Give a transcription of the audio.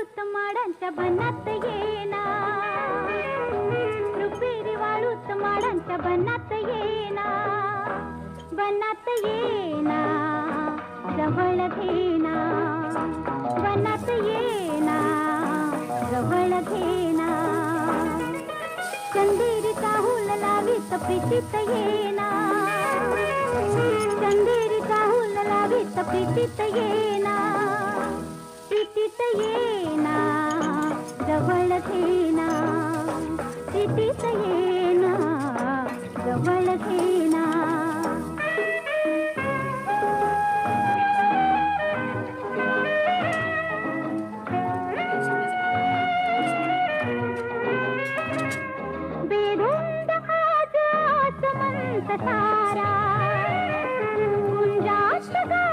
वाळूत माडांच्या बनात येना, रुपेरी वाळूत माडांच्या बनात येना, बनात येना जवळ घेना, बनात येना जवळ घेना, चंदेरीचा हुल लावीत प्रीतीत येना, चंदेरीचा हुल लावीत प्रीतीत येना, प्रीतीत येना जवळ घेना, प्रीतीत येना जवळ घेना.